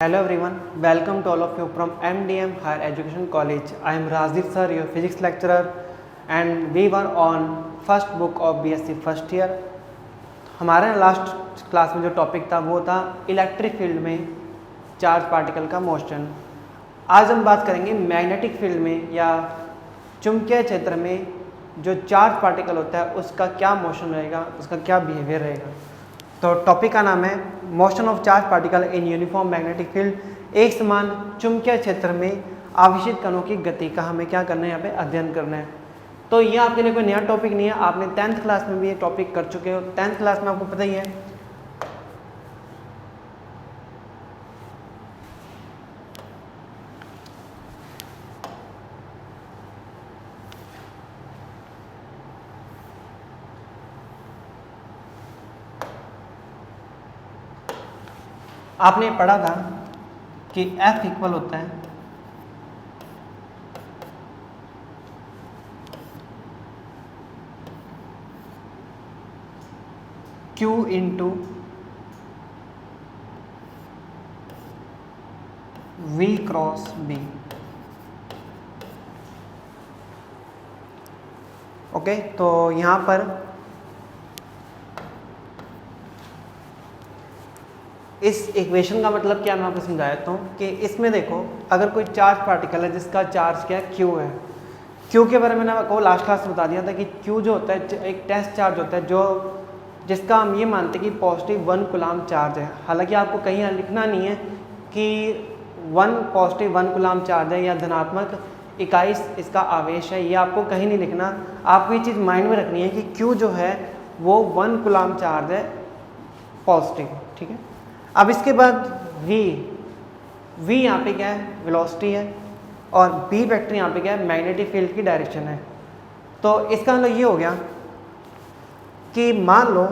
Hello everyone, welcome to all of you from MDM Higher Education College. I am Rajiv sir, your physics lecturer, and we were on first book of BSc first year. हमारे last class में जो topic था वो था electric field में charge particle का motion. आज हम बात करेंगे मैग्नेटिक फील्ड में या चुंबकीय क्षेत्र में जो चार्ज पार्टिकल होता है उसका क्या मोशन रहेगा, उसका क्या बिहेवियर रहेगा। तो टॉपिक का नाम है motion of charge particle in uniform magnetic field. एक समान चुंबकीय क्षेत्र में आवेशित कणों की गति का हमें क्या करना है, यहाँ पे अध्ययन करना है। तो ये आपके लिए कोई नया टॉपिक नहीं है, आपने 10th क्लास में भी ये टॉपिक कर चुके हो। 10th क्लास में आपको पता ही है आपने पढ़ा था कि F इक्वल होता है Q into V cross B। Okay, तो यहाँ पर इस इक्वेशन का मतलब क्या मैं आपको समझा देता हूँ कि इसमें देखो, अगर कोई चार्ज पार्टिकल है जिसका चार्ज क्या है, Q है। Q के बारे में मैंने आपको लास्ट क्लास में बता दिया था कि Q जो होता है एक टेस्ट चार्ज होता है जो जिसका हम ये मानते हैं कि पॉजिटिव 1 कूलम चार्ज है। हालांकि आपको कहीं लिखना नहीं है कि 1 पॉजिटिव 1 कूलम चार्ज है या धनात्मक इकाई इसका आवेश है, ये आपको कहीं नहीं लिखना। आपको ये चीज़ माइंड में रखनी है कि Q जो है वो 1 कूलम चार्ज है पॉजिटिव, ठीक है। अब इसके बाद V यहाँ पे क्या है, वेलोसिटी है, और B वेक्टर यहाँ पे क्या है, मैग्नेटिक फील्ड की डायरेक्शन है। तो इसका मतलब ये हो गया कि मान लो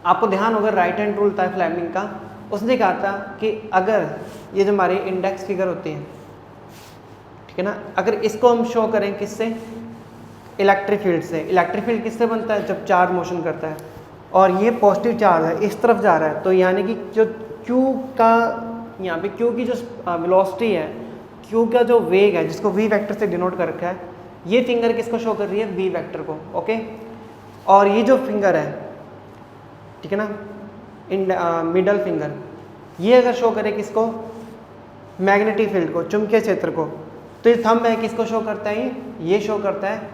आपको ध्यान होगा राइट हैंड रूल था फ्लेमिंग का, उसने कहा था कि अगर ये जो हमारी इंडेक्स फिगर होती है, ठीक है ना, अगर इसको हम शो करें किससे, इलेक्ट्रिक फील्ड से। इलेक्ट्रिक फील्ड किससे बनता है, जब चार्ज मोशन करता है और ये पॉजिटिव चार्ज है इस तरफ जा रहा है, तो यानी कि जो Q का यहाँ पे Q की जो वेलोसिटी है, Q का जो वेग है जिसको V वेक्टर से डिनोट कर रखा है, ये फिंगर किसको शो कर रही है, V वेक्टर को। ओके, और ये जो फिंगर है, ठीक है ना, मिडल फिंगर, ये अगर शो करे किसको, मैग्नेटिक फील्ड को, चुंबकीय क्षेत्र को, तो ये थंब है किसको शो करता है, ये शो करता है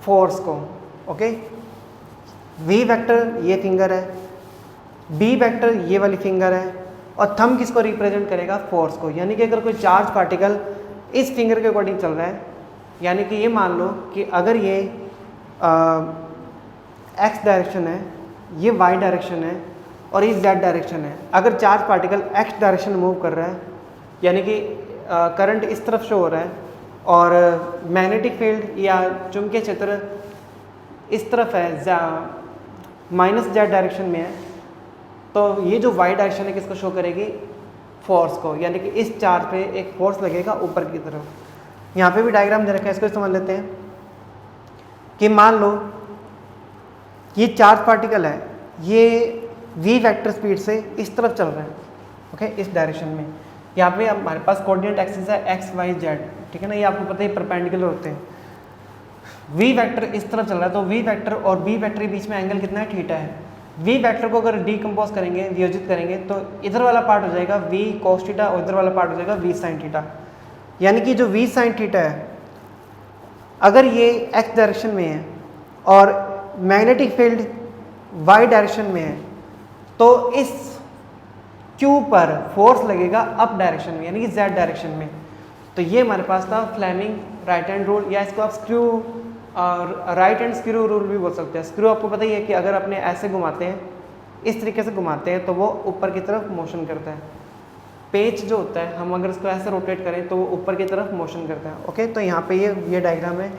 फोर्स को। ओके, V वेक्टर ये फिंगर है, B वेक्टर ये वाली फिंगर है, और थंब किसको रिप्रेजेंट करेगा, फोर्स को। यानी कि अगर कोई चार्ज पार्टिकल इस फिंगर के अकॉर्डिंग चल रहा है, यानी कि ये मान लो कि अगर ये x डायरेक्शन है, ये y डायरेक्शन है, और ये z डायरेक्शन है। अगर चार्ज पार्टिकल x डायरेक्शन में मूव कर रहा है, यानी कि करंट इस तरफ शो हो रहा है, और मैग्नेटिक फील्ड या चुंबकीय क्षेत्र इस तरफ है, माइनस z डायरेक्शन में है, तो ये जो y डायरेक्शन है किसको शो करेगी, फोर्स को। यानी कि इस चार्ज पे एक फोर्स लगेगा ऊपर की तरफ। यहाँ पे भी डायग्राम दे रखा है, इसको समझ लेते हैं कि मान लो ये चार्ज पार्टिकल है, ये v वेक्टर स्पीड से इस तरफ चल रहा है, ओके, इस डायरेक्शन में। यहाँ पे हमारे पास कोऑर्डिनेट एक्सिस है x y z, ठीक है ना, ये आपको पता है परपेंडिकुलर होते हैं। v वेक्टर इस तरफ चल रहा है, तो v वेक्टर और b वेक्टर के बीच में एंगल कितना है, थीटा है। v वेक्टर को अगर डीकम्पोज करेंगे, वियोजित करेंगे, तो इधर वाला पार्ट हो जाएगा v cos थीटा और इधर वाला पार्ट हो जाएगा v sin थीटा। यानी कि जो v sin थीटा है, अगर ये x डायरेक्शन में है और मैग्नेटिक फील्ड y डायरेक्शन में है, तो इस q पर फोर्स लगेगा अप डायरेक्शन में, यानी कि z डायरेक्शन में। तो ये हमारे पास था फ्लेमिंग राइट हैंड रूल, या इसको आप screw right hand screw rule भी बोल सकते हैं। स्क्रू आपको पता ही है कि अगर अपने ऐसे घुमाते हैं, इस तरीके से घुमाते हैं, तो वो ऊपर की तरफ मोशन करता है। पेच जो होता है, हम अगर इसको ऐसे रोटेट करें तो वो ऊपर की तरफ मोशन करता है। ओके, तो यहाँ पे ये डायग्राम है,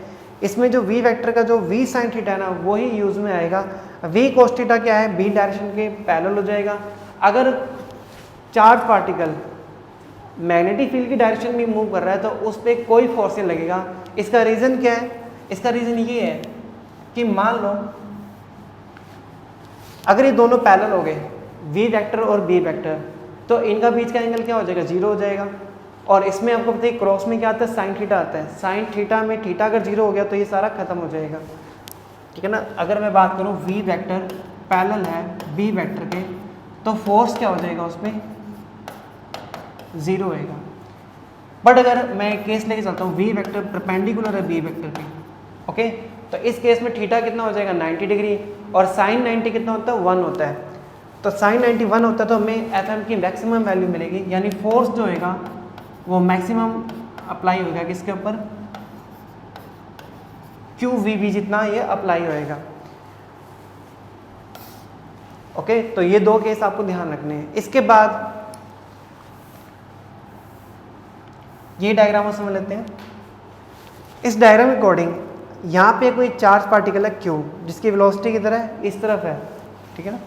इसमें जो v वेक्टर का जो v sin थीटा है ना, वो ही यूज में आएगा। v cos थीटा क्या है, b डायरेक्शन के पैरेलल हो जाएगा। अगर चार्ज पार्टिकल मैग्नेटिक फील्ड की डायरेक्शन में मूव कर रहा है तो उस पर कोई फोर्स नहीं लगेगा। इसका रीज़न क्या है, इसका रीज़न ये है कि मान लो अगर ये दोनों पैरेलल हो गए, v वेक्टर और b वेक्टर, तो इनका बीच का एंगल क्या हो जाएगा, 0 हो जाएगा। और इसमें आपको पता है क्रॉस में क्या आता है, साइन थीटा आता है। साइन थीटा में थीटा अगर 0 हो गया तो ये सारा खत्म हो जाएगा, ठीक है ना। अगर मैं बात करूँ v वेक्टर पैरेलल है b वेक्टर के, तो फोर्स क्या हो जाएगा उसमें, 0 होएगा। बट अगर मैं केस लेके चलता हूँ v वेक्टर परपेंडिकुलर है b वेक्टर पे, ओके, तो इस केस में थीटा कितना हो जाएगा, 90 डिग्री, और साइन 90 कितना होता है, 1 होता है। तो साइन 90 1 होता है तो हमें एफ एम की मैक्सिमम वैल्यू मिलेगी, यानी फोर्स जो होएगा वो मैक्सिमम अप्लाई होगा किसके ऊपर, क्यू वी बी जितना ये अप्लाई होएगा। ओके, तो ये दो केस आपको ध्यान रखने हैं। इसके बाद ये डायग्राम समझ लेते हैं। इस डायग्राम के अकॉर्डिंग यहाँ पे कोई चार्ज पार्टिकल है क्यू, जिसकी वेलोसिटी की तरह इस तरफ है, ठीक है ना।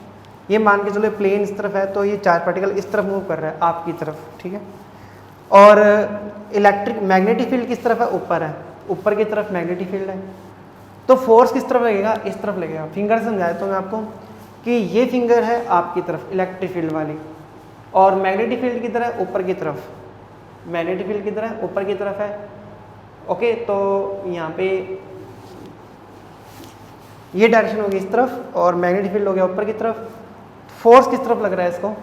ये मान के चलो प्लेन इस तरफ है, तो ये चार्ज पार्टिकल इस तरफ मूव कर रहा है आपकी तरफ, ठीक है। और इलेक्ट्रिक मैग्नेटिक फील्ड किस तरफ है, ऊपर है, ऊपर की तरफ मैग्नेटिक फील्ड है। तो फोर्स किस तरफ लगेगा, इस तरफ लगेगा। फिंगर समझाया तो मैं आपको कि ये फिंगर है आपकी तरफ इलेक्ट्रिक फील्ड वाली, और मैग्नेटिक फील्ड की तरह ऊपर की तरफ, मैग्नेटिक फील्ड की तरह ऊपर की तरफ है। ओके, तो यहाँ पे ये डायरेक्शन होगी इस तरफ, और मैग्नेटिक फील्ड हो गया ऊपर की तरफ। फोर्स किस तरफ लग रहा है इसको,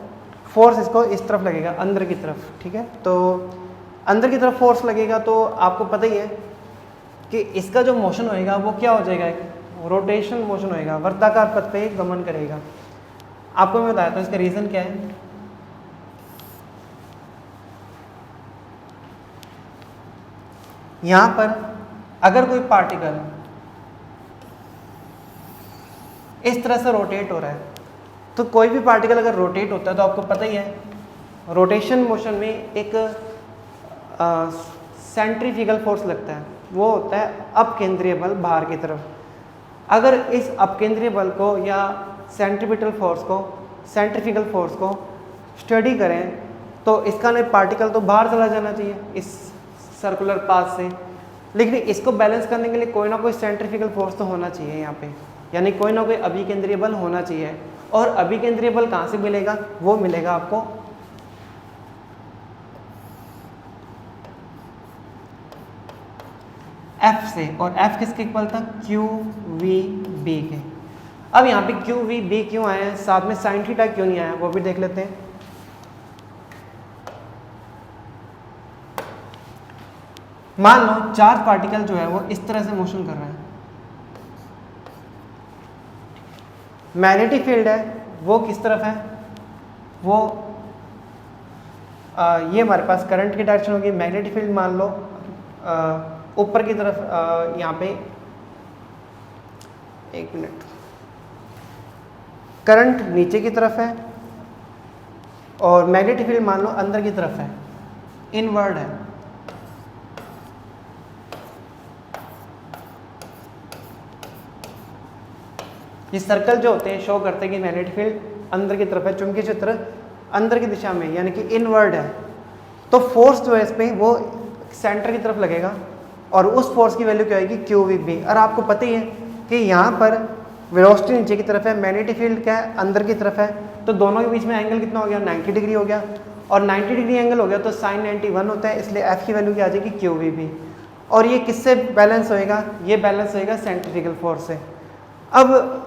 फोर्स इसको इस तरफ लगेगा, अंदर की तरफ, ठीक है। तो अंदर की तरफ फोर्स लगेगा, तो आपको पता ही है कि इसका जो मोशन होएगा वो क्या हो जाएगा, रोटेशन मोशन होएगा, वर्ताकार पथ पे गमन करेगा। आपको मैं बताया था इसका रीज़न क्या है। यहाँ पर अगर कोई पार्टिकल इस तरह से रोटेट हो रहा है, तो कोई भी पार्टिकल अगर रोटेट होता है तो आपको पता ही है रोटेशन मोशन में एक सेंट्रीफ्यूगल फोर्स लगता है, वो होता है अपकेंद्रीय बल बाहर की तरफ। अगर इस अपकेंद्रीय बल को या सेंट्रीपिटल फोर्स को, सेंट्रीफ्यूगल फोर्स को स्टडी करें तो इसका ना पार्टिकल तो बाहर चला जाना चाहिए इस सर्कुलर पाथ से, लेकिन इसको बैलेंस करने के लिए कोई ना कोई सेंट्रीफ्यूगल फोर्स तो होना चाहिए यहाँ पे, यानी कोई ना कोई अभिकेंद्रीय बल होना चाहिए। और अभिकेंद्रीय बल कहाँ से मिलेगा, वो मिलेगा आपको F से, और F किसके इक्वल था, क्यू वी बी के। अब यहाँ पे क्यू वी बी क्यों आया है, साथ में साइन थीटा क्यों नहीं आया, वो भी देख लेते हैं। मान लो चार्ज पार्टिकल जो है वो इस तरह से मोशन कर रहा है, मैग्नेटिक फील्ड है वो किस तरफ है, वो ये हमारे पास करंट की डायरेक्शन होगी। मैग्नेटिक फील्ड मान लो ऊपर की तरफ, यहाँ पे एक मिनट, करंट नीचे की तरफ है और मैग्नेटिक फील्ड मान लो अंदर की तरफ है, इनवर्ड है। ये सर्कल जो होते हैं शो करते हैं कि मैग्नेटिक फील्ड अंदर की तरफ है, चुंबकीय क्षेत्र अंदर की दिशा में यानी कि इनवर्ड है। तो फोर्स जो है इस पर वो सेंटर की तरफ लगेगा, और उस फोर्स की वैल्यू क्या होगी, क्यू वी बी। और आपको पता ही है कि यहाँ पर वेलोसिटी नीचे की तरफ है, मैग्नेटिक फील्ड क्या है, अंदर की तरफ है, तो दोनों के बीच में एंगल कितना हो गया, 90 डिग्री हो गया। और 90 डिग्री एंगल हो गया तो साइन 91 होता है, इसलिए एफ की वैल्यू क्या आ जाएगी, क्यू वी बी। और ये किससे बैलेंस होएगा, ये बैलेंस होएगा सेंट्रीफ्यूगल फोर्स से। अब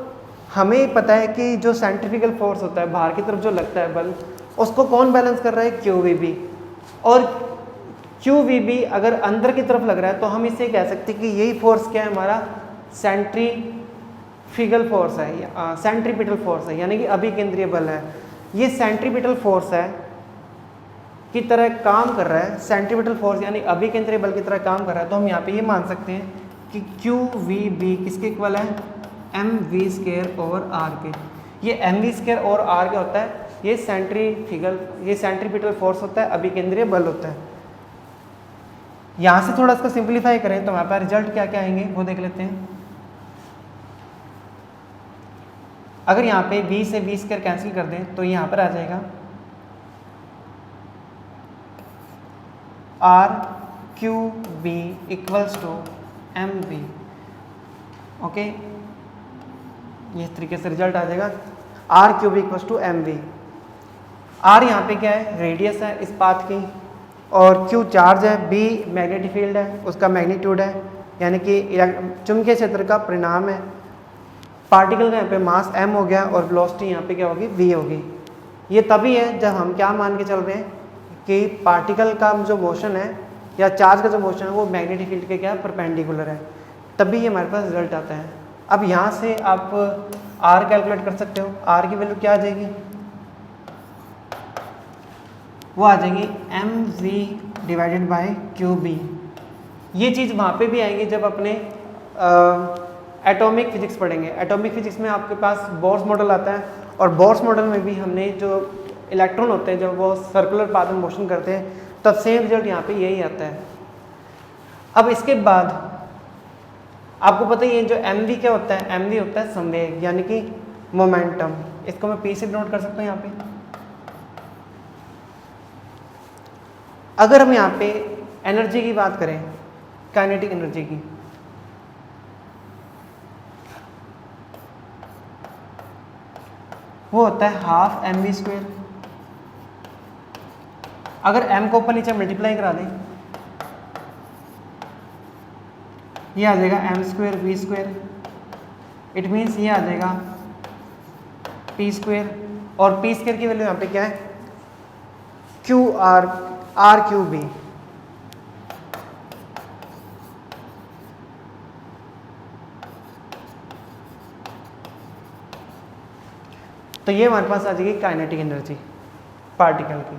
हमें पता है कि जो सेंट्रीफ्यूगल फोर्स होता है बाहर की तरफ जो लगता है बल, उसको कौन बैलेंस कर रहा है, क्यू वी बी। और क्यू वी बी अगर अंदर की तरफ लग रहा है तो हम इसे कह सकते हैं कि यही फोर्स क्या है, हमारा सेंट्रीफ्यूगल फोर्स है, सेंट्रीपिटल फोर्स है, यानी कि अभिकेंद्रीय बल है। ये सेंट्रीपिटल फोर्स है की तरह काम कर रहा है, सेंट्रीपिटल फोर्स यानी अभिकेंद्रीय बल की तरह काम कर रहा है। तो हम यहाँ पे ये मान सकते हैं कि क्यू वी बी किसके इक्वल है, m v square over r के। ये एम वी स्क्वायर और आर क्या होता है, ये सेंट्रीपिटल फोर्स होता है, अभिकेंद्रीय बल होता है। यहाँ से थोड़ा इसको सिंप्लीफाई करें तो हमारे पास रिजल्ट क्या क्या आएंगे वो देख लेते हैं। अगर यहाँ पे v से v स्क्वायर कैंसिल कर दें तो यहाँ पर आ जाएगा r q B equals to m B. Okay, ये इस तरीके से रिजल्ट आ जाएगा, r q B equals to m B. आर यहाँ पे क्या है, रेडियस है इस पाथ की, और क्यू चार्ज है, बी मैग्नेटिक फील्ड है, उसका मैग्नीट्यूड है, यानी कि चुंबकीय क्षेत्र का परिणाम है। पार्टिकल का यहाँ पे मास m हो गया और वेलोसिटी यहाँ पे क्या होगी, v होगी। ये तभी है जब हम क्या मान के चल रहे हैं कि पार्टिकल का जो मोशन है या चार्ज का जो मोशन है वो मैग्नेटिक फील्ड के क्या परपेंडिकुलर है, तभी ये हमारे पास रिजल्ट आता है। अब यहाँ से आप r कैलकुलेट कर सकते हो। r की वैल्यू क्या आ जाएगी, वो आ जाएगी mv डिवाइडेड बाय qb। ये चीज़ वहाँ पे भी आएगी जब अपने एटॉमिक फिजिक्स पढ़ेंगे। एटॉमिक फिजिक्स में आपके पास बोर्स मॉडल आता है, और बोर्स मॉडल में भी हमने जो इलेक्ट्रॉन होते हैं जब वो सर्कुलर पाथ में मोशन करते हैं तब सेम रिजल्ट यहाँ पे यही आता है। अब इसके बाद आपको पता ही है जो mv क्या होता है, mv होता है संवेग यानी कि मोमेंटम। इसको मैं p से नोट कर सकता हूँ यहाँ पे। अगर हम यहाँ पे एनर्जी की बात करें, काइनेटिक एनर्जी की, वो होता है हाफ mv²। अगर m को ऊपर नीचे मल्टीप्लाई करा दें, ये आ जाएगा m²v²। इट मीन्स ये आ जाएगा p², और p² की वैल्यू यहाँ पे क्या है, r³b। तो ये हमारे पास आ जाएगी काइनेटिक एनर्जी पार्टिकल की।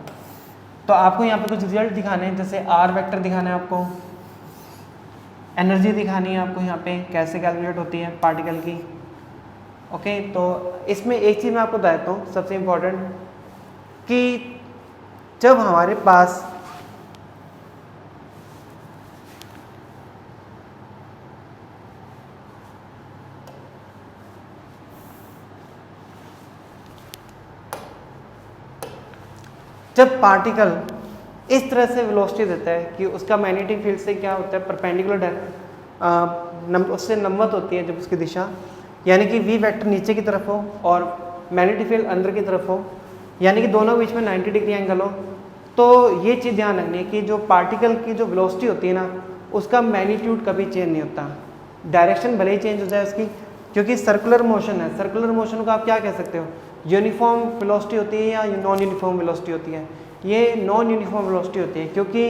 तो आपको यहाँ पे कुछ रिजल्ट दिखाने हैं, जैसे आर वेक्टर दिखाना है आपको, एनर्जी दिखानी है आपको यहाँ पे कैसे कैलकुलेट होती है पार्टिकल की। ओके, तो इसमें एक चीज़ मैं आपको बता देता हूँ सबसे इम्पोर्टेंट, कि जब हमारे पास जब पार्टिकल इस तरह से वेलोसिटी देता है कि उसका मैग्नेटिक फील्ड से क्या होता है, परपेंडिकुलर उससे नम्बत होती है जब उसकी दिशा, यानी कि v वेक्टर नीचे की तरफ हो और मैग्नेटिक फील्ड अंदर की तरफ हो, यानी कि दोनों के बीच में 90 डिग्री एंगल हो, तो ये चीज़ ध्यान रखनी है कि जो पार्टिकल की जो वेलोसिटी होती है ना, उसका मैग्नीट्यूड कभी चेंज नहीं होता। डायरेक्शन भले ही चेंज हो जाए उसकी, क्योंकि सर्कुलर मोशन है। सर्कुलर मोशन को आप क्या कह सकते हो, यूनिफॉर्म वेलोसिटी होती है या नॉन यूनिफॉर्म वेलोसिटी होती है। ये नॉन यूनिफॉर्म वेलोसिटी होती है क्योंकि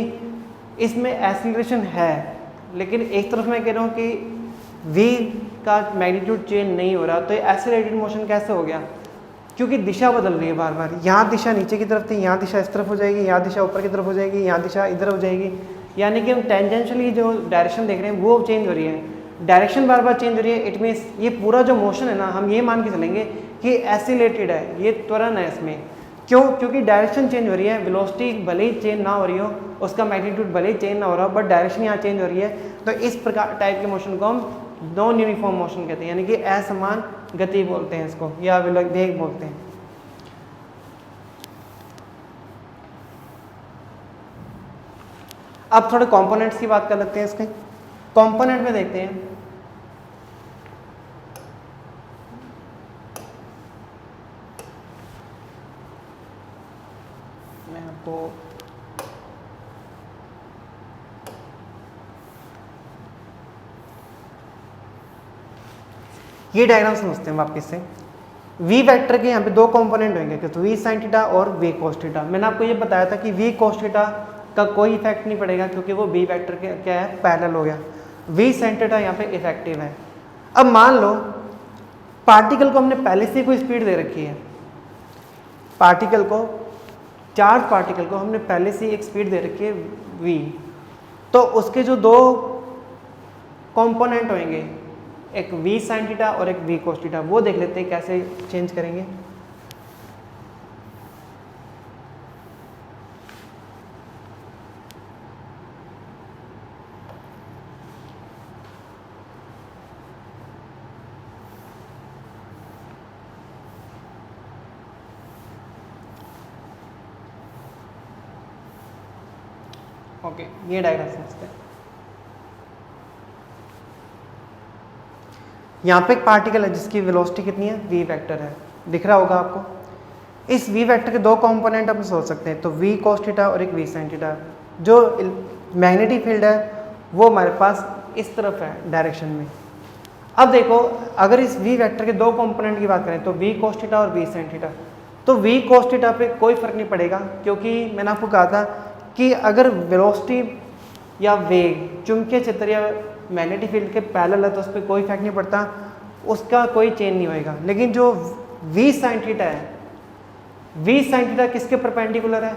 इसमें एक्सीलरेशन है, लेकिन एक तरफ मैं कह रहा हूँ कि v का मैग्नीट्यूड चेंज नहीं हो रहा, तो ये एक्सीलरेटेड मोशन कैसे हो गया, क्योंकि दिशा बदल रही है बार बार। यहाँ दिशा नीचे की तरफ थी, यहाँ दिशा इस तरफ हो जाएगी, यहाँ दिशा ऊपर की तरफ हो जाएगी, यहाँ दिशा इधर हो जाएगी, यानी कि हम टेंजेंशियली जो डायरेक्शन देख रहे हैं वो चेंज हो रही है, डायरेक्शन बार बार चेंज हो रही है। इट मीन्स ये पूरा जो मोशन है ना, हम ये मान के चलेंगे कि एक्सीलरेटेड है, ये त्वरण है इसमें। क्यों, क्योंकि डायरेक्शन चेंज हो रही है, वेलोसिटी भले ही चेंज ना हो रही हो, उसका मैग्नीट्यूड भले ही चेंज ना हो रहा हो, बट डायरेक्शन यहाँ चेंज हो रही है। तो इस प्रकार टाइप के मोशन को हम नॉन यूनिफॉर्म मोशन कहते हैं, यानी कि असमान गति बोलते हैं इसको, या वेग बोलते हैं। अब थोड़े कंपोनेंट्स की बात कर लेते हैं। इसके कंपोनेंट में देखते हैं, मैं आपको ये डायग्राम समझते हैं वापस से। v वेक्टर के यहाँ पे दो कंपोनेंट होंगे, तो v sin थीटा और v cos थीटा। मैंने आपको ये बताया था कि v cos थीटा का कोई इफेक्ट नहीं पड़ेगा क्योंकि वो v वेक्टर के क्या है, पैरेलल हो गया। v sin थीटा यहाँ पे इफेक्टिव है। अब मान लो पार्टिकल को हमने पहले से कोई स्पीड दे रखी है, पार्टिकल को, चार्ज पार्टिकल को हमने पहले से एक स्पीड दे रखी है v, तो उसके जो दो कंपोनेंट होंगे, एक v sin थीटा और एक v cos थीटा, वो देख लेते हैं कैसे चेंज करेंगे। ओके, ये डायग्राम समझते हैं। यहाँ पे एक पार्टिकल है जिसकी वेलोसिटी कितनी है, v वेक्टर है, दिख रहा होगा आपको। इस v वेक्टर के दो कंपोनेंट हम सोच सकते हैं, तो v cos थीटा और एक v sin थीटा। जो मैग्नेटिक फील्ड है वो हमारे पास इस तरफ है डायरेक्शन में। अब देखो अगर इस v वेक्टर के दो कंपोनेंट की बात करें तो v cos थीटा और v sin थीटा, तो v cos थीटा पे कोई फर्क नहीं पड़ेगा, क्योंकि मैंने आपको कहा था कि अगर वेलोसिटी या वेग चुंबकीय क्षेत्र या मैग्नेटिक फील्ड के पैरेलल है तो उस पर कोई इफेक्ट नहीं पड़ता, उसका कोई चेंज नहीं होएगा। लेकिन जो v sin थीटा है, v sin थीटा किसके परपेंडिकुलर है?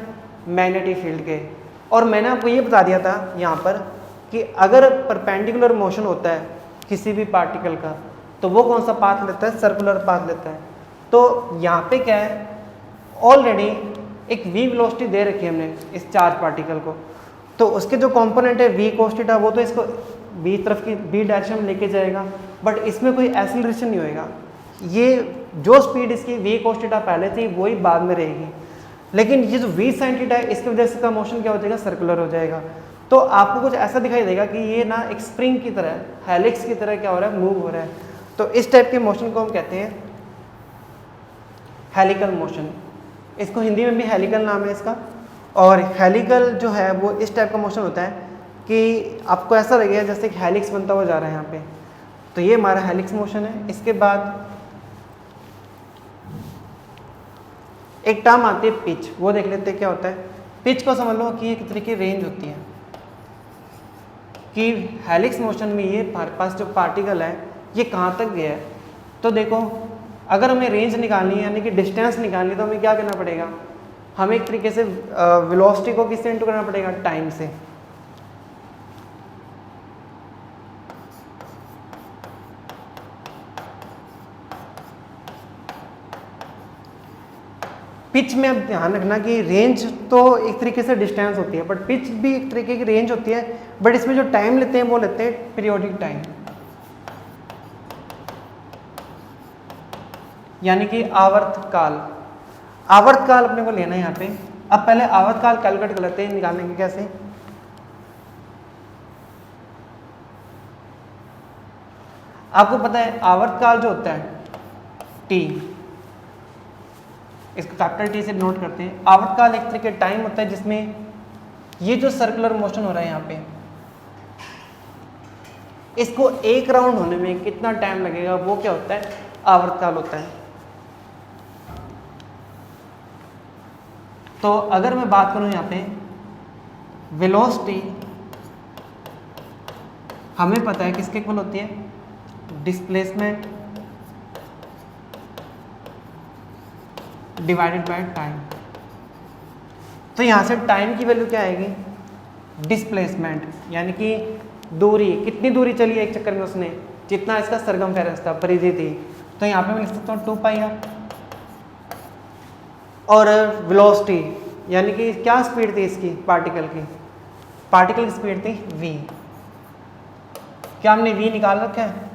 मैग्नेटिक फील्ड के। और मैंने आपको ये बता दिया था यहाँ पर कि अगर परपेंडिकुलर मोशन होता है किसी भी पार्टिकल का तो वो कौन सा पाथ लेता है? सर्कुलर पाथ लेता है। तो यहाँ पे क्या है, ऑलरेडी एक v वेलोसिटी दे रखी है हमने इस चार्ज पार्टिकल को, तो उसके जो कंपोनेंट है v cos थीटा वो तो इसको b तरफ की b डायरेक्शन में लेके जाएगा, बट इसमें कोई एक्सीलरेशन नहीं होएगा। ये जो स्पीड इसकी v cos थीटा पहले थी वही बाद में रहेगी, लेकिन ये जो v sin थीटा है इसकी वजह से इसका मोशन क्या हो जाएगा? सर्कुलर हो जाएगा। तो आपको कुछ ऐसा दिखाई देगा कि ये ना एक स्प्रिंग की तरह, हेलिक्स की तरह क्या हो रहा है? मूव हो रहा है। तो इस टाइप के मोशन को हम कहते हैं हेलिकल मोशन। इसको हिंदी में भी हेलिकल नाम है इसका। और हेलिकल जो है वो इस टाइप का मोशन होता है कि आपको ऐसा लगेगा जैसे एक हेलिक्स बनता हुआ जा रहा है यहाँ पे। तो ये हमारा हेलिक्स मोशन है। इसके बाद एक टर्म आती है पिच, वो देख लेते हैं क्या होता है। पिच को समझ लो कि एक तरह की रेंज होती है कि हेलिक्स मोशन में ये हमारे पास जो पार्टिकल है ये कहाँ तक गया है। तो देखो अगर हमें रेंज निकालनी है यानी कि डिस्टेंस निकालनी है तो हमें क्या करना पड़ेगा? हमें एक तरीके से वेलोसिटी को किससे इंटू करना पड़ेगा? टाइम से। पिच में अब ध्यान रखना कि रेंज तो एक तरीके से डिस्टेंस होती है, बट पिच भी एक तरीके की रेंज होती है, बट इसमें जो टाइम लेते हैं वो लेते हैं पीरियोडिक टाइम, यानी कि आवर्तकाल। आवर्तकाल अपने को लेना है यहाँ पे। अब पहले आवर्तकाल कैलकुलेट कर लेते हैं, निकालने के कैसे। आपको पता है आवर्तकाल जो होता है t, इसको कैपिटल T से नोट करते हैं। आवर्तकाल एक तरीके टाइम होता है जिसमें ये जो सर्कुलर मोशन हो रहा है यहाँ पे, इसको एक राउंड होने में कितना टाइम लगेगा वो क्या होता है? आवर्तकाल होता है। तो अगर मैं बात करूं यहाँ पे वेलोसिटी, हमें पता है किसके इक्वल होती है? Displacement divided by time. तो यहाँ से टाइम की वैल्यू क्या आएगी? डिस्प्लेसमेंट, यानी कि दूरी, कितनी दूरी चली है एक चक्कर में उसने, जितना इसका सरकमफेरेंस था, परिधि थी। तो यहाँ पे मैं लिख सकता हूँ 2πr। और वेलोसिटी यानी कि क्या स्पीड थी इसकी पार्टिकल की? पार्टिकल की स्पीड थी v। क्या हमने v निकाल रखा है?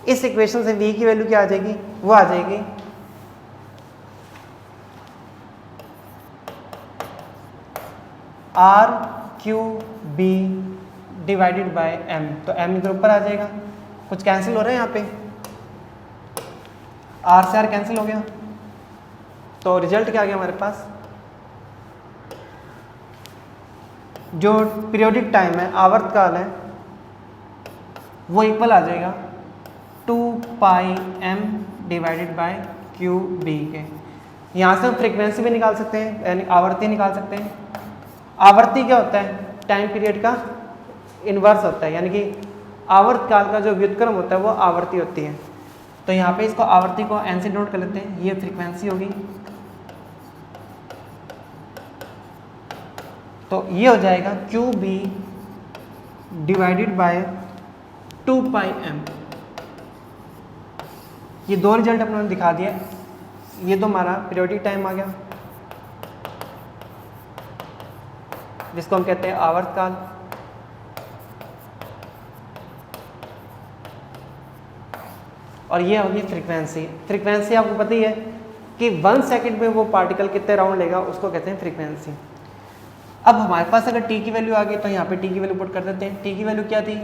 इस इक्वेशन से v की वैल्यू क्या आ जाएगी? वो आ जाएगी r/b डिवाइडेड बाय m। तो m इधर ऊपर आ जाएगा, कुछ कैंसिल हो रहा है यहाँ पे, r से r कैंसिल हो गया। तो रिजल्ट क्या आ गया हमारे पास? जो पीरियोडिक टाइम है, आवर्तकाल है, वो इक्वल आ जाएगा 2πm डिवाइडेड बाय qb के। यहाँ से हम फ्रीक्वेंसी भी निकाल सकते हैं, यानी आवर्ती निकाल सकते हैं। आवर्ती क्या होता है? टाइम पीरियड का इन्वर्स होता है, यानी कि आवर्तकाल का जो व्युत्क्रम होता है वो आवर्ती होती है। तो यहाँ पे इसको आवर्ती को n से नोट कर लेते हैं, ये फ्रीक्वेंसी होगी। तो ये हो जाएगा qb डिवाइडेड बाय 2πm। ये दो रिजल्ट अपने दिखा दिया। ये तो हमारा पीरियोडिक टाइम आ गया जिसको हम कहते हैं आवर्तकाल। और ये होगी फ्रीक्वेंसी। फ्रीक्वेंसी आपको पता ही है कि 1 सेकंड में वो पार्टिकल कितने राउंड लेगा, उसको कहते हैं फ्रीक्वेंसी। अब हमारे पास अगर t की वैल्यू आ गई तो यहाँ पे t की वैल्यू पुट कर देते हैं। t की वैल्यू क्या थी?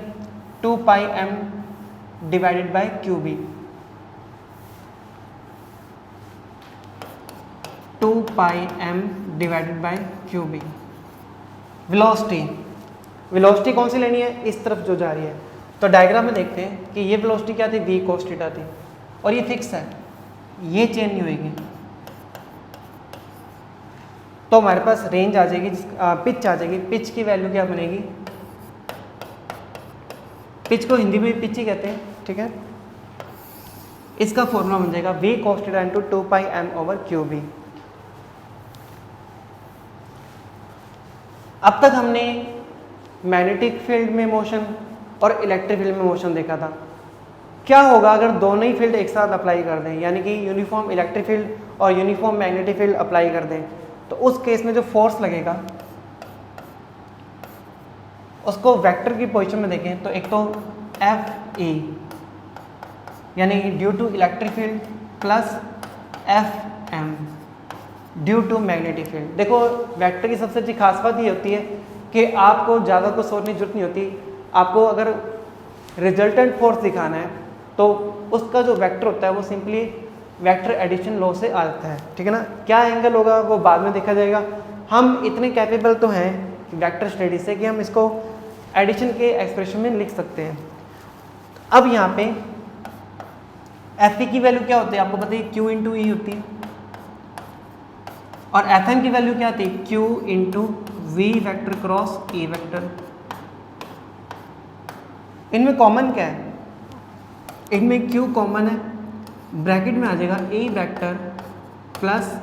2πm divided by qb। 2 pi m divided by q B. Velocity कौन सी लेनी है, इस तरफ जो जा रही है। तो डायग्राम में देखते हैं कि ये वेलोसिटी क्या थी, v cos थीटा थी, और ये फिक्स है, ये चेंज नहीं होगी। तो हमारे पास रेंज आ जाएगी, पिच आ जाएगी। पिच की वैल्यू क्या बनेगी, पिच को हिंदी में पिच ही कहते हैं, ठीक है। इसका फॉर्मूला बन जाएगा v cos theta into 2 pi m over Q B. अब तक हमने मैग्नेटिक फील्ड में मोशन और इलेक्ट्रिक फील्ड में मोशन देखा था। क्या होगा अगर दोनों ही फील्ड एक साथ अप्लाई कर दें, यानी कि यूनिफॉर्म इलेक्ट्रिक फील्ड और यूनिफॉर्म मैग्नेटिक फील्ड अप्लाई कर दें, तो उस केस में जो फोर्स लगेगा उसको वेक्टर की पोजीशन में देखें तो एक तो एफ ई यानी due to electric field plus F M due to magnetic field. देखो वेक्टर की सबसे अच्छी खास बात ये होती है कि आपको ज़्यादा कुछ सोचने की जरूरत नहीं होती। आपको अगर रिजल्टेंट फोर्स दिखाना है तो उसका जो वेक्टर होता है वो सिंपली वेक्टर एडिशन लॉ से आता है, ठीक है ना। क्या एंगल होगा वो बाद में देखा जाएगा। हम इतने कैपेबल तो हैं वेक्टर स्टडी से कि हम इसको एडिशन के एक्सप्रेशन में लिख सकते हैं। अब यहाँ पे एफ की वैल्यू क्या होती है आपको पता है, क्यू इंटू ई होती है, और एफ एम की वैल्यू क्या आती है, q into v vector cross E vector. इनमें कॉमन क्या है, इनमें क्यू कॉमन है, ब्रैकेट में आ जाएगा A vector plus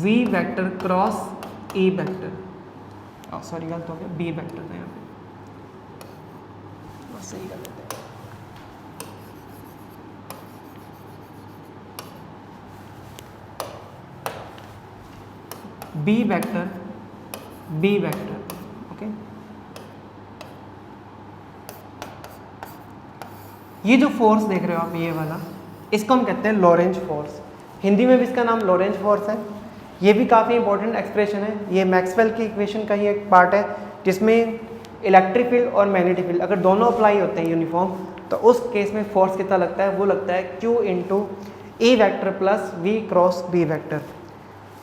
V vector cross E vector. Sorry गलत हो गया, बी वेक्टर था यहाँ पे, बस सही कर लेते हैं। B vector B vector, okay. ये जो फोर्स देख रहे हो आप, ये वाला, इसको हम कहते हैं लॉरेंज फोर्स। हिंदी में भी इसका नाम लॉरेंज फोर्स है। ये भी काफ़ी इंपॉर्टेंट एक्सप्रेशन है। ये मैक्सवेल की इक्वेशन का ही एक पार्ट है जिसमें इलेक्ट्रिक फील्ड और मैग्नेटिक फील्ड अगर दोनों अप्लाई होते हैं यूनिफॉर्म, तो उस केस में फोर्स कितना लगता है, वो लगता है q into E vector plus v cross B vector.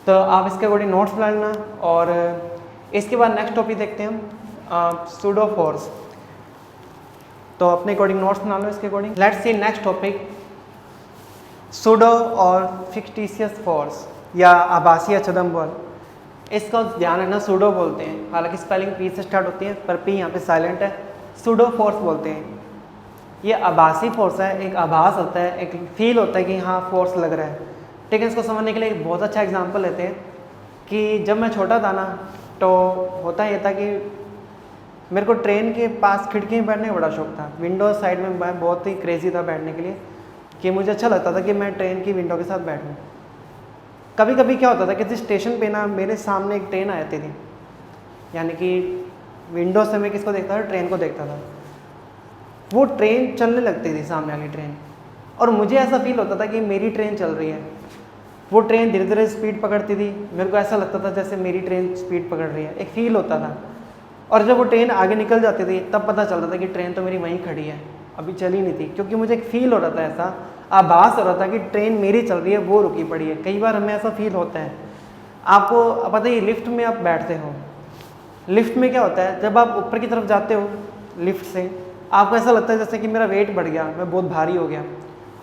तो आप इसके अकॉर्डिंग नोट्स बना लेना। और इसके बाद नेक्स्ट टॉपिक देखते हैं हम सूडो फोर्स। तो अपने अकॉर्डिंग नोट्स बना लो इसके according. Let's see next topic, pseudo और फिक्टिशियस फोर्स या आभासी छद्म बल। इसका ध्यान रखना, सूडो बोलते हैं, हालांकि स्पेलिंग पी से स्टार्ट होती है पर पी यहाँ पे साइलेंट है। सूडो फोर्स बोलते हैं। ये आभासी फोर्स है, एक आभास होता है, एक फील होता है कि हाँ फोर्स लग रहा है, ठीक है। इसको समझने के लिए एक बहुत अच्छा एग्जांपल लेते हैं कि जब मैं छोटा था ना, तो होता ये था कि मेरे को ट्रेन के पास खिड़की में बैठने का बड़ा शौक था। विंडो साइड में मैं बहुत ही क्रेजी था बैठने के लिए, कि मुझे अच्छा लगता था कि मैं ट्रेन की विंडो के साथ बैठूं। कभी कभी क्या होता था, किसी स्टेशन पे ना मेरे सामने एक ट्रेन आ जाती थी, यानी कि विंडो से मैं किसको देखता था, ट्रेन को देखता था। वो ट्रेन चलने लगती थी, सामने वाली ट्रेन, और मुझे ऐसा फील होता था कि मेरी ट्रेन चल रही है। वो ट्रेन धीरे धीरे स्पीड पकड़ती थी, मेरे को ऐसा लगता था जैसे मेरी ट्रेन स्पीड पकड़ रही है, एक फील होता था। और जब वो ट्रेन आगे निकल जाती थी तब पता चलता था कि ट्रेन तो मेरी वहीं खड़ी है, अभी चली नहीं थी, क्योंकि मुझे एक फील हो रहा था, ऐसा आभास हो रहा था कि ट्रेन मेरी चल रही है, वो रुकी पड़ी है। कई बार हमें ऐसा फील होता है। आपको पता है, लिफ्ट में आप बैठते हो, लिफ्ट में क्या होता है, जब आप ऊपर की तरफ जाते हो लिफ्ट से, आपको ऐसा लगता है जैसे कि मेरा वेट बढ़ गया, मैं बहुत भारी हो गया।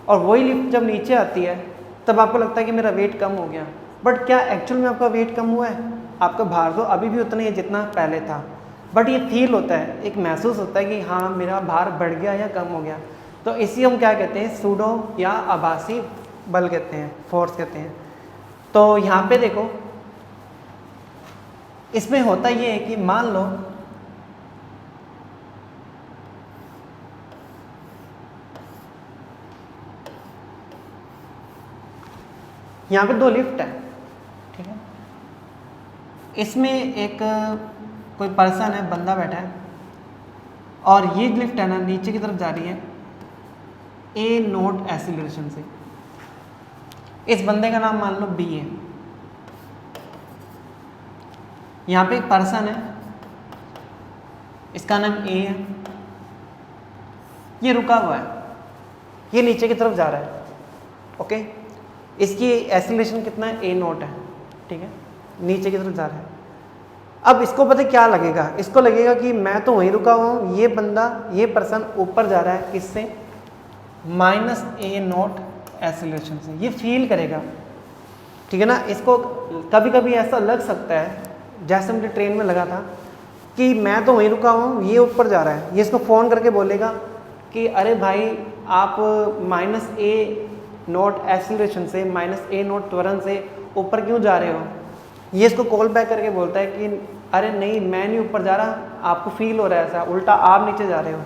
और वही लिफ्ट जब नीचे आती है तब आपको लगता है कि मेरा वेट कम हो गया। बट क्या एक्चुअल में आपका वेट कम हुआ है? आपका भार तो अभी भी उतना ही है जितना पहले था, बट ये फील होता है, एक महसूस होता है कि हाँ मेरा भार बढ़ गया या कम हो गया। तो इसी हम क्या कहते हैं, सूडो या आभासी बल कहते हैं, फोर्स कहते हैं। तो यहाँ पे देखो, इसमें होता ये है कि मान लो यहाँ पे दो लिफ्ट है, ठीक है। इसमें एक कोई पर्सन है, बंदा बैठा है, और ये लिफ्ट है ना नीचे की तरफ जा रही है ए नोट एक्सीलरेशन से। इस बंदे का नाम मान लो बी है। यहाँ पे एक पर्सन है, इसका नाम ए है, ये रुका हुआ है, ये नीचे की तरफ जा रहा है, ओके। इसकी एक्सीलरेशन कितना है, ए नोट है। ठीक है, नीचे की तरफ जा रहा है। अब इसको पता है क्या लगेगा, इसको लगेगा कि मैं तो वहीं रुका हुआ हूँ, ये बंदा, ये पर्सन ऊपर जा रहा है, किससे, -a0 एक्सीलरेशन से, ये फील करेगा, ठीक है ना। इसको कभी कभी ऐसा लग सकता है, जैसे मुझे ट्रेन में लगा था, कि मैं तो वहीं रुका हूँ, ये ऊपर जा रहा है, ये इसको फ़ोन करके बोलेगा कि अरे भाई आप -a0 एक्सीलरेशन से, -a0 त्वरण से ऊपर क्यों जा रहे हो। ये इसको कॉल बैक करके बोलता है कि अरे नहीं मैं नहीं ऊपर जा रहा, आपको फील हो रहा है ऐसा, उल्टा आप नीचे जा रहे हो।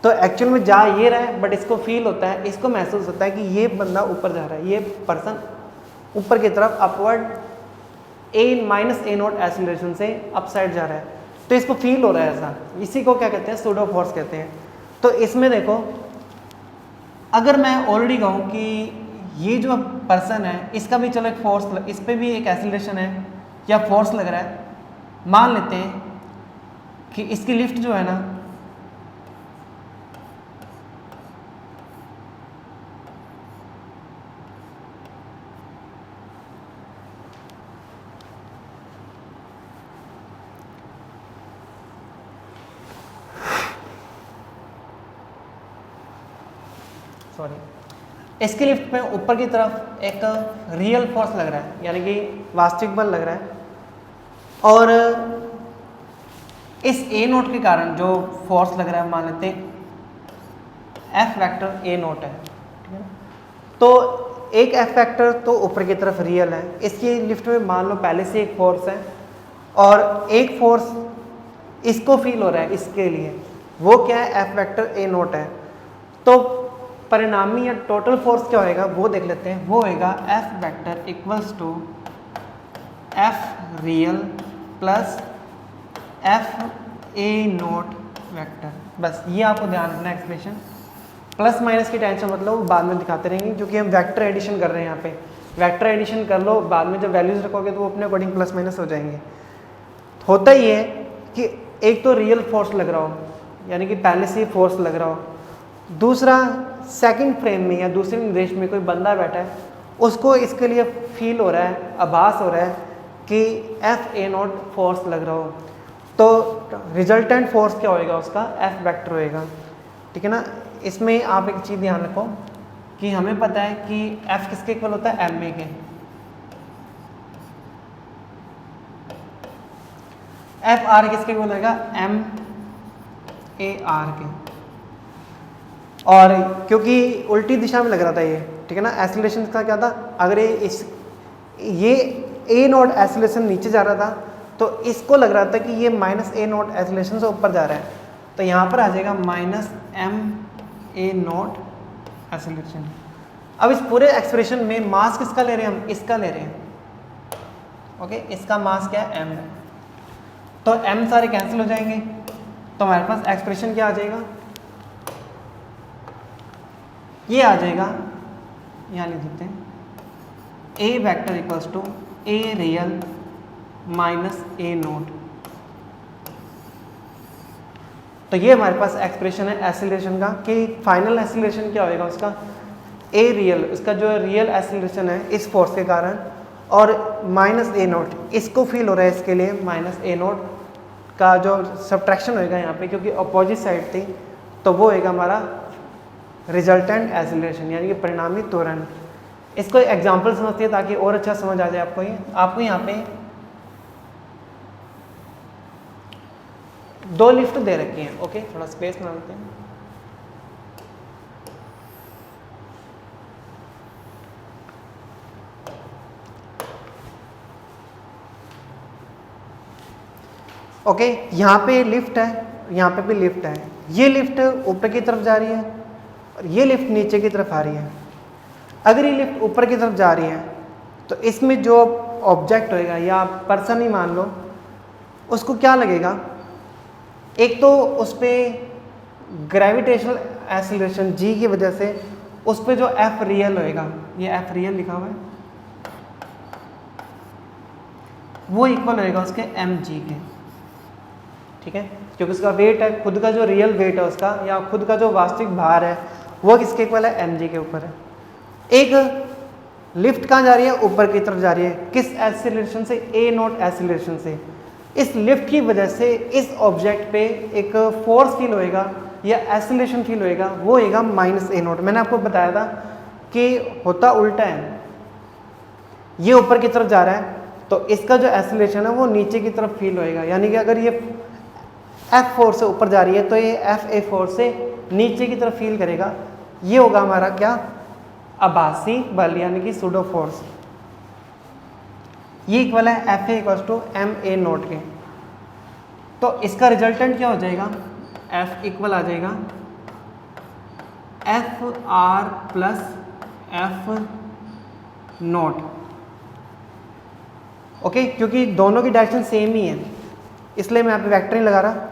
तो एक्चुअल में जा ये रहा है, बट इसको फील होता है, इसको महसूस होता है कि ये बंदा ऊपर जा रहा है, ये पर्सन ऊपर की तरफ अपवर्ड -a0 एक्सीलरेशन से अपसाइड जा रहा है, तो इसको फील हो रहा है ऐसा। इसी को क्या कहते हैं, सूडो फोर्स कहते हैं। तो इसमें देखो, अगर मैं ऑलरेडी कहूँ कि ये जो पर्सन है इसका भी चलो एक फोर्स, इस पर भी एक एक्सीलरेशन है या फोर्स लग रहा है, मान लेते हैं कि इसकी लिफ्ट जो है ना, सॉरी, इसकी लिफ्ट में ऊपर की तरफ एक रियल फोर्स लग रहा है, यानी कि वास्तविक बल लग रहा है, और इस a0 के कारण जो फोर्स लग रहा है, मान लेते हैं F वेक्टर a0 है, ठीक है ना। तो एक F वेक्टर तो ऊपर की तरफ रियल है, इसकी लिफ्ट में मान लो पहले से एक फोर्स है, और एक फोर्स इसको फील हो रहा है इसके लिए, वो क्या है, F वेक्टर a0 है। तो परिणामी या टोटल फोर्स क्या होएगा वो देख लेते हैं, वो होएगा F vector equals to F real plus FA0 vector. बस ये आपको ध्यान रखना एक्सप्रेशन, प्लस माइनस की टेंशन मतलब बाद में दिखाते रहेंगे, क्योंकि हम वेक्टर एडिशन कर रहे हैं यहाँ पे। वेक्टर एडिशन कर लो, बाद में जब वैल्यूज रखोगे तो वो अपने अकॉर्डिंग प्लस माइनस हो जाएंगे। होता ही है कि एक तो रियल फोर्स लग रहा हो, यानी कि पहले से ही फोर्स लग रहा हो, दूसरा सेकंड फ्रेम में या दूसरे निर्देश में कोई बंदा बैठा है, उसको इसके लिए फील हो रहा है, आभास हो रहा है कि FA0 फोर्स लग रहा हो, तो रिजल्टेंट फोर्स क्या होएगा उसका, F वेक्टर होएगा, ठीक है ना। इसमें आप एक चीज़ ध्यान रखो कि हमें पता है कि F किसके इक्वल होता है, MA के। FR किसके इक्वल होगा, MAR के। और क्योंकि उल्टी दिशा में लग रहा था ये, ठीक है ना, एक्सीलरेशन का क्या था, अगर ये A0 एक्सीलरेशन नीचे जा रहा था तो इसको लग रहा था कि ये -A0 एक्सीलरेशन से ऊपर जा रहा है, तो यहाँ पर आ जाएगा -MA0 एक्सीलरेशन। अब इस पूरे एक्सप्रेशन में मास किसका ले रहे हैं हम, इसका ले रहे हैं, ओके। इसका मास क्या है, m है, तो m सारे कैंसिल हो जाएंगे, तो हमारे पास एक्सप्रेशन क्या आ जाएगा, ये आ जाएगा, यहाँ लिख देते हैं A vector equals to A real -A0। तो ये हमारे पास एक्सप्रेशन है एक्सीलरेशन का, कि फाइनल एक्सीलरेशन क्या होएगा उसका, A रियल, उसका जो रियल एक्सीलरेशन है इस फोर्स के कारण, और -A0 इसको फील हो रहा है, इसके लिए -A0 का जो सब्ट्रैक्शन होएगा यहाँ पे, क्योंकि अपोजिट साइड थी, तो वो होएगा हमारा रिजल्टेंट एक्सीलरेशन, यानी कि परिणामी त्वरण। इसको एग्जांपल समझते हैं ताकि और अच्छा समझ आ जाए आपको। ये आपको यहाँ पे दो लिफ्ट दे रखी हैं, ओके, थोड़ा स्पेस बना लेते हैं। ओके, यहाँ पे लिफ्ट है, यहाँ पे भी लिफ्ट है, ये लिफ्ट ऊपर की तरफ जा रही है और ये लिफ्ट नीचे की तरफ आ रही है। अगर ये लिफ्ट ऊपर की तरफ जा रही है तो इसमें जो ऑब्जेक्ट होएगा या पर्सन ही मान लो, उसको क्या लगेगा, एक तो उस पर ग्रेविटेशनल एक्सीलरेशन जी की वजह से उस पर जो एफ रियल होएगा, ये एफ रियल लिखा हुआ है, वो इक्वल होएगा उसके एम जी के, ठीक है, क्योंकि उसका वेट है, खुद का जो रियल वेट है उसका या खुद का जो वास्तविक भार है वो किसके इक्वल है, एम जी के ऊपर है। एक लिफ्ट कहाँ जा रही है, ऊपर की तरफ जा रही है। किस एक्सीलरेशन से, ए नॉट एक्सीलरेशन से। इस लिफ्ट की वजह से इस ऑब्जेक्ट पे एक फोर्स फील होएगा या एक्सीलरेशन फील होएगा, वो होएगा माइनस ए नॉट। मैंने आपको बताया था कि होता उल्टा है, ये ऊपर की तरफ जा रहा है तो इसका जो एक्सीलरेशन है वो नीचे की तरफ फील होएगा, यानी कि अगर ये एफ फोर्स से ऊपर जा रही है तो ये एफ ए फोर्स से नीचे की तरफ फील करेगा। ये होगा हमारा क्या, आभासी बल यानी कि सूडो फोर्स। ये इक्वल है F A equal to M A nought के। तो इसका रिजल्टेंट क्या हो जाएगा, एफ इक्वल आ जाएगा F R plus F note. Okay, क्योंकि दोनों की डायरेक्शन सेम ही है इसलिए मैं यहाँ पे वेक्टर नहीं लगा रहा।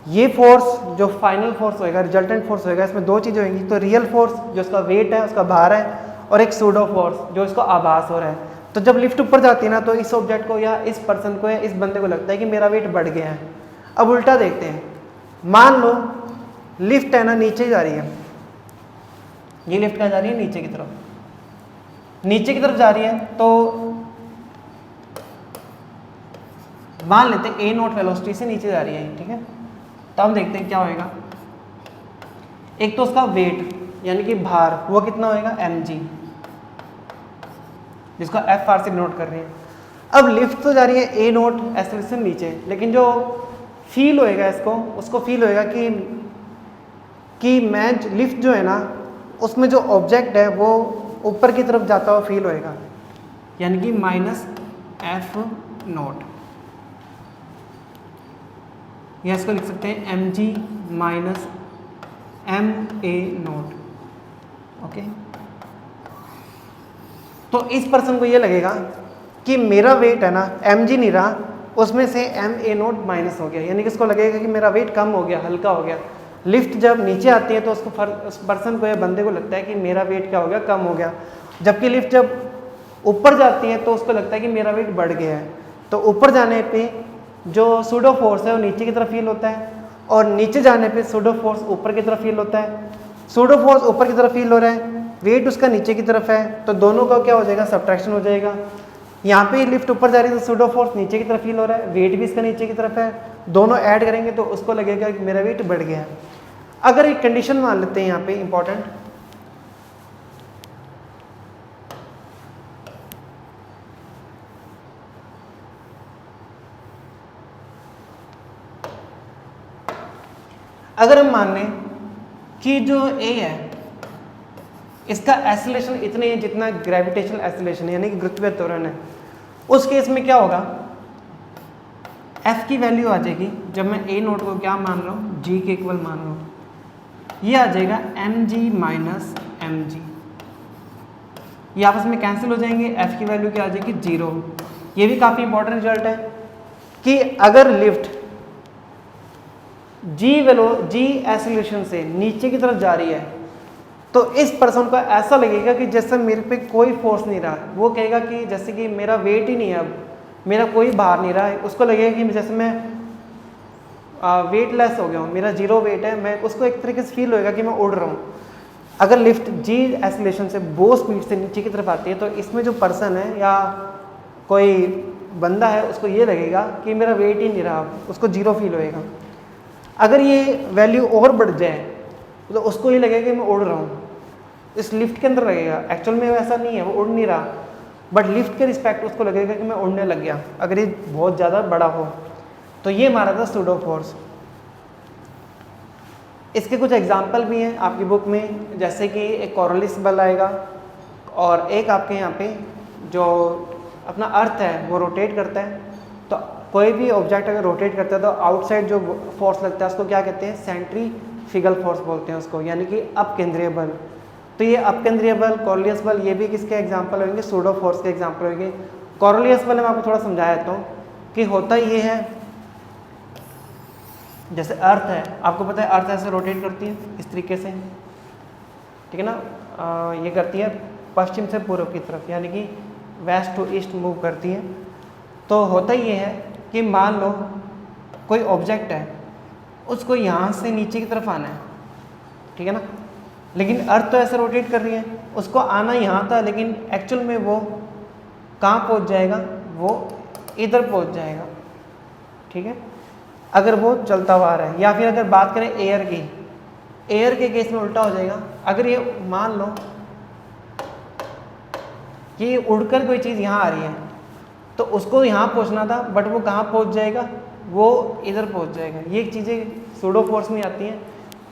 ये फोर्स जो फाइनल फोर्स होएगा, रिजल्टेंट फोर्स होएगा, इसमें दो चीज़ें होंगी। तो रियल फोर्स जो उसका वेट है, उसका भार है, और एक सूडो फोर्स जो इसको आभास हो रहा है। तो जब लिफ्ट ऊपर जाती है ना तो इस ऑब्जेक्ट को या इस पर्सन को या इस बंदे को लगता है कि मेरा वेट बढ़ गया है। अब उल्टा देखते हैं, मान लो लिफ्ट है ना नीचे जा रही है, ये लिफ्ट कहाँ जा रही है, नीचे की तरफ, नीचे की तरफ जा रही है। तो मान लेते हैं ए नॉट वेलोसिटी से नीचे जा रही है, ठीक है। तो हम देखते हैं क्या होएगा। एक तो उसका वेट यानी कि भार, वो कितना होएगा, mg, जिसको एफ आर से नोट कर रहे हैं। अब लिफ्ट तो जा रही है ए नोट एक्सेलरेशन नीचे, लेकिन जो फील होएगा इसको, उसको फील होएगा कि मैं लिफ्ट जो है ना उसमें जो ऑब्जेक्ट है वो ऊपर की तरफ जाता हुआ फील होएगा, यानी कि माइनस एफ नोट, या इसको लिख सकते हैं एम जी माइनस एम ए नोट। ओके, तो इस पर्सन को ये लगेगा कि मेरा वेट है ना एम जी नहीं रहा, उसमें से एम ए नोट माइनस हो गया, यानी कि इसको लगेगा कि मेरा वेट कम हो गया, हल्का हो गया। लिफ्ट जब नीचे आती है तो उस पर्सन को या बंदे को लगता है कि मेरा वेट क्या हो गया, कम हो गया। जबकि लिफ्ट जब ऊपर जाती है तो उसको लगता है कि मेरा वेट बढ़ गया है। तो ऊपर जाने पे जो सूडो फोर्स है वो नीचे की तरफ फील होता है, और नीचे जाने पे सूडो फोर्स ऊपर की तरफ फील होता है। सूडो फोर्स ऊपर की तरफ फील हो रहा है, वेट उसका नीचे की तरफ है, तो दोनों का क्या हो जाएगा, सब्ट्रैक्शन हो जाएगा। यहाँ पे लिफ्ट ऊपर जा रही है तो सूडो फोर्स नीचे की तरफ फील हो रहा है, वेट भी इसका नीचे की तरफ है, दोनों ऐड करेंगे तो उसको लगेगा कि मेरा वेट बढ़ गया है। अगर एक कंडीशन मान लेते हैं यहाँ पे इंपॉर्टेंट, अगर हम मान लें कि जो ए है इसका एक्सीलरेशन इतने है जितना ग्रेविटेशनल एक्सीलरेशन है, यानी कि गुरुत्वीय त्वरण है, उस केस में क्या होगा, एफ की वैल्यू आ जाएगी, जब मैं ए नोट को क्या मान रहा हूँ, जी के इक्वल मान रहा हूँ, ये आ जाएगा m g minus m g, ये आपस में कैंसिल हो जाएंगे, एफ की वैल्यू क्या आ जाएगी, 0। ये भी काफ़ी इंपॉर्टेंट रिजल्ट है कि अगर लिफ्ट जी एक्सीलरेशन से नीचे की तरफ जा रही है तो इस पर्सन को ऐसा लगेगा कि जैसे मेरे पे कोई फोर्स नहीं रहा। वो कहेगा कि जैसे कि मेरा वेट ही नहीं है, अब मेरा कोई भार नहीं रहा है। उसको लगेगा कि जैसे मैं वेटलेस हो गया हूँ, मेरा 0 वेट है, मैं उसको एक तरीके से फील होएगा कि मैं उड़ रहा हूँ। अगर लिफ्ट जी एक्सीलरेशन से बहुत स्पीड से नीचे की तरफ आती है तो इसमें जो पर्सन है या कोई बंदा है उसको ये लगेगा कि मेरा वेट ही नहीं रहा, उसको 0 फील होएगा। अगर ये वैल्यू और बढ़ जाए तो उसको ये लगेगा कि मैं उड़ रहा हूँ, इस लिफ्ट के अंदर लगेगा। एक्चुअल में ऐसा नहीं है, वो उड़ नहीं रहा, बट लिफ्ट के रिस्पेक्ट उसको लगेगा कि मैं उड़ने लग गया, अगर ये बहुत ज़्यादा बड़ा हो। तो ये हमारा था सूडो फोर्स। इसके कुछ एग्जाम्पल भी हैं आपकी बुक में, जैसे कि एक कॉरोलिस बल आएगा, और एक आपके यहाँ पे जो अपना अर्थ है वो रोटेट करता है। तो कोई भी ऑब्जेक्ट अगर रोटेट करता है तो आउटसाइड जो फोर्स लगता है उसको क्या कहते हैं, सेंट्रीफ्यूगल फोर्स बोलते हैं उसको, यानी कि अपकेंद्रीय बल। तो ये अपकेंद्रीय बल, कॉरोलियस बल, ये भी किसके एग्जाम्पल होंगे, सूडो फोर्स के एग्जाम्पल होंगे। कॉरोलियस बल मैं आपको थोड़ा समझा देता हूँ कि होता ये है, जैसे अर्थ है, आपको पता है अर्थ ऐसे रोटेट करती है इस तरीके से, ठीक है ना, ये करती है पश्चिम से पूर्व की तरफ, यानी कि वेस्ट टू ईस्ट मूव करती है। तो होता ये है कि मान लो कोई ऑब्जेक्ट है, उसको यहाँ से नीचे की तरफ आना है, ठीक है ना, लेकिन अर्थ तो ऐसे रोटेट कर रही है, उसको आना यहाँ था लेकिन एक्चुअल में वो कहाँ पहुँच जाएगा, वो इधर पहुँच जाएगा। ठीक है, अगर वो चलता हुआ आ रहा है। या फिर अगर बात करें एयर की, एयर के केस में उल्टा हो जाएगा। अगर ये मान लो कि उड़कर कोई चीज़ यहाँ आ रही है तो उसको यहाँ पहुँचना था, बट वो कहाँ पहुँच जाएगा, वो इधर पहुँच जाएगा। ये चीज़ें सूडो फोर्स में आती हैं,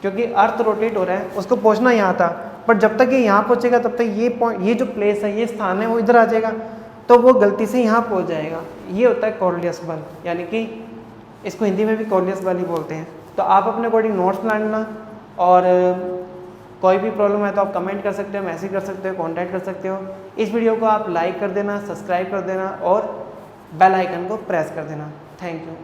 क्योंकि अर्थ रोटेट हो रहा है, उसको पहुँचना यहाँ था, बट जब तक ये यहाँ पहुँचेगा तब तक ये पॉइंट, ये जो प्लेस है, ये स्थान है, वो इधर आ जाएगा, तो वो गलती से यहाँ पहुँच जाएगा। ये होता है कॉर्डियस बल, यानी कि इसको हिंदी में भी कॉर्डियस बल ही बोलते हैं। तो आप अपने अकॉर्डिंग नोट्स बना लेना, और कोई भी प्रॉब्लम है तो आप कमेंट कर सकते हो, मैसेज कर सकते हो, कांटेक्ट कर सकते हो। इस वीडियो को आप लाइक कर देना, सब्सक्राइब कर देना और बेल आइकन को प्रेस कर देना। Thank you.